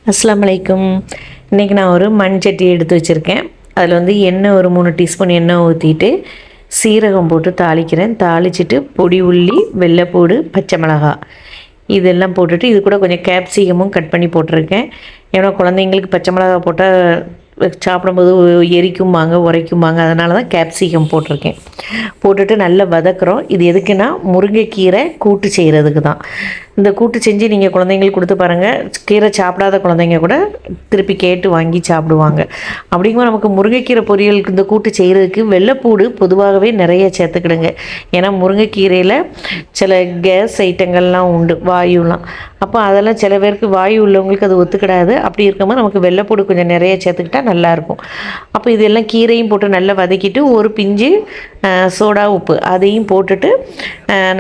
அஸ்ஸலாமு அலைக்கும். இன்றைக்கி நான் ஒரு மண் சட்டி எடுத்து வச்சுருக்கேன். அதில் வந்து எண்ணெய் ஒரு 3 டீஸ்பூன் எண்ணெய் ஊற்றிட்டு சீரகம் போட்டு தாளிக்கிறேன். தாளிச்சிட்டு பொடி உள்ளி, வெள்ளைப்பூடு, பச்சை மிளகாய் இதெல்லாம் போட்டுட்டு இது கூட கொஞ்சம் கேப்சிகமும் கட் பண்ணி போட்டிருக்கேன். ஏன்னா குழந்தைங்களுக்கு பச்சை மிளகாய் போட்டால் சாப்பிடும்போது எரிக்கும்பாங்க, உரைக்கும்பாங்க. அதனால தான் கேப்சிகம் போட்டிருக்கேன். போட்டுட்டு நல்லா வதக்குறோம். இது எதுக்குன்னா முருங்கைக்கீரை கூட்டு செய்கிறதுக்கு தான். இந்த கூட்டு செஞ்சு நீங்கள் குழந்தைங்களுக்கு கொடுத்து பாருங்கள். கீரை சாப்பிடாத குழந்தைங்க கூட திருப்பி கேட்டு வாங்கி சாப்பிடுவாங்க. அப்படிங்கும்போது நமக்கு முருங்கைக்கீரை பொரியலுக்கு இந்த கூட்டு செய்கிறதுக்கு வெள்ளைப்பூடு பொதுவாகவே நிறைய சேர்த்துக்கிடுங்க. ஏன்னா முருங்கைக்கீரையில் சில கேஸ் ஐட்டங்கள்லாம் உண்டு, வாயுலாம். அப்போ அதெல்லாம் சில பேருக்கு வாயு உள்ளவங்களுக்கு அது ஒத்துக்கிடாது. அப்படி இருக்கும்போது நமக்கு வெள்ளைப்பூடு கொஞ்சம் நிறைய சேர்த்துக்கிட்டால் நல்லாயிருக்கும். அப்போ இதெல்லாம் கீரையும் போட்டு நல்லா வதக்கிட்டு ஒரு பிஞ்சு சோடா உப்பு அதையும் போட்டுட்டு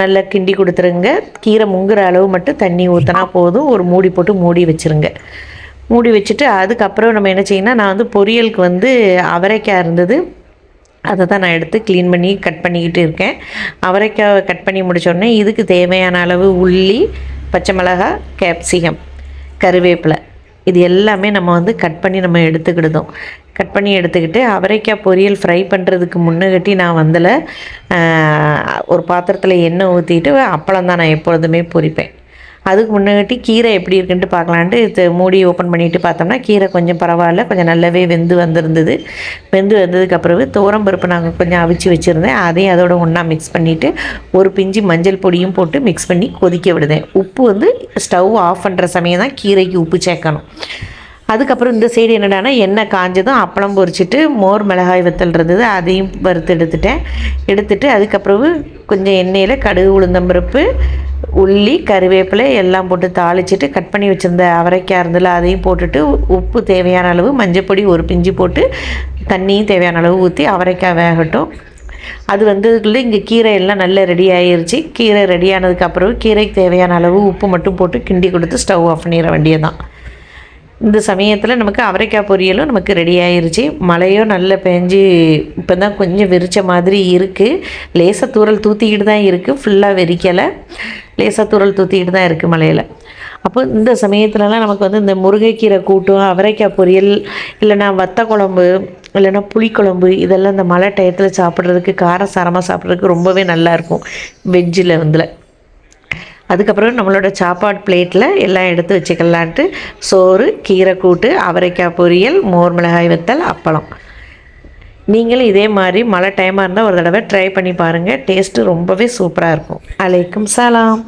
நல்லா கிண்டி கொடுத்துருங்க. கீரை முங்குற அளவு மட்டும் தண்ணி ஊற்றினா போதும். ஒரு மூடி போட்டு மூடி வச்சுருங்க. மூடி வச்சுட்டு அதுக்கப்புறம் நம்ம என்ன செய்யணும், நான் வந்து பொரியலுக்கு வந்து அவரைக்காய் இருந்தது, அதை தான் நான் எடுத்து க்ளீன் பண்ணி கட் பண்ணிக்கிட்டு இருக்கேன். அவரைக்காய் கட் பண்ணி முடித்தோடனே இதுக்கு தேவையான அளவு உள்ளி, பச்சை மிளகாய், கேப்சிகம், கருவேப்பிலை இது எல்லாமே நம்ம வந்து கட் பண்ணி நம்ம எடுத்துக்கிடுதோம். கட் பண்ணி எடுத்துக்கிட்டு அவரைக்காய் பொரியல் ஃப்ரை பண்ணுறதுக்கு முன்னகட்டி நான் வந்தில் ஒரு பாத்திரத்தில் எண்ணெய் ஊற்றிட்டு அப்பளம் தான் நான் எப்பொழுதுமே பொரிப்பேன். அதுக்கு முன்னகட்டி கீரை எப்படி இருக்குன்ட்டு பார்க்கலான்ட்டு மூடி ஓப்பன் பண்ணிவிட்டு பார்த்தோம்னா கீரை கொஞ்சம் பரவாயில்ல, கொஞ்சம் நல்லாவே வெந்து வந்திருந்தது. வெந்து வந்ததுக்கப்புறம் துவரம்பருப்பு நாங்கள் கொஞ்சம் அவிச்சு வச்சுருந்தேன். அதையும் அதோட ஒன்றா மிக்ஸ் பண்ணிவிட்டு ஒரு பிஞ்சு மஞ்சள் பொடியும் போட்டு மிக்ஸ் பண்ணி கொதிக்க விடுதேன். உப்பு வந்து ஸ்டவ் ஆஃப் பண்ணுற சமயம் தான் கீரைக்கு உப்பு சேர்க்கணும். அதுக்கப்புறம் இந்த சைடு என்னடானா எண்ணெய் காஞ்சதும் அப்பளம் பொரிச்சிட்டு மோர் மிளகாய் வத்தல் இருந்தது, அதையும் வறுத்து எடுத்துட்டு அதுக்கப்புறம் கொஞ்சம் எண்ணெயில் கடுகு, உளுந்தம்பருப்பு, உள்ளி, கருவேப்பிலை எல்லாம் போட்டு தாளிச்சிட்டு கட் பண்ணி வச்சுருந்த அவரைக்காய் இருந்ததில் அதையும் போட்டுட்டு உப்பு தேவையான அளவு, மஞ்சப்பொடி ஒரு பிஞ்சு போட்டு தண்ணியும் தேவையான அளவு ஊற்றி அவரைக்காய் வேகட்டும். அது வந்ததுக்குள்ளே இங்கே கீரை எல்லாம் நல்லா ரெடி ஆகிருச்சு. கீரை ரெடி ஆனதுக்கப்புறம் கீரைக்கு தேவையான அளவு உப்பு மட்டும் போட்டு கிண்டி கொடுத்து ஸ்டவ் ஆஃப் பண்ணிட வேண்டியதான். இந்த சமயத்தில் நமக்கு அவரைக்காய் பொரியலும் நமக்கு ரெடி ஆகிருச்சு. மழையும் நல்லா பெஞ்சு இப்போ தான் கொஞ்சம் விரித்த மாதிரி இருக்குது. லேசாக தூறல் தூற்றிக்கிட்டு தான் இருக்குது, ஃபுல்லாக வெறிக்கலை, லேசாக தூறல் தூற்றிக்கிட்டு தான் இருக்குது மழையில். அப்போ இந்த சமயத்துலலாம் நமக்கு வந்து இந்த முருங்கைக்கீரை கூட்டும், அவரைக்காய் பொரியல், இல்லைனா வத்த குழம்பு, இல்லைனா புளிக்குழம்பு இதெல்லாம் இந்த மழை டயத்தில் சாப்பிட்றதுக்கு காரசாரமாக சாப்பிட்றதுக்கு ரொம்பவே நல்லாயிருக்கும் வெஜ்ஜில் வந்துல. அதுக்கப்புறம் நம்மளோட சாப்பாடு பிளேட்டில் எல்லாம் எடுத்து வச்சுக்கலான்ட்டு சோறு, கீரை கூட்டு, அவரைக்காய் பொரியல், மோர் மிளகாய் வத்தல், அப்பளம். நீங்களும் இதே மாதிரி மழை டைமாக இருந்தால் ஒரு தடவை ட்ரை பண்ணி பாருங்கள். டேஸ்ட்டு ரொம்பவே சூப்பராக இருக்கும். அலைக்கும் சலாம்.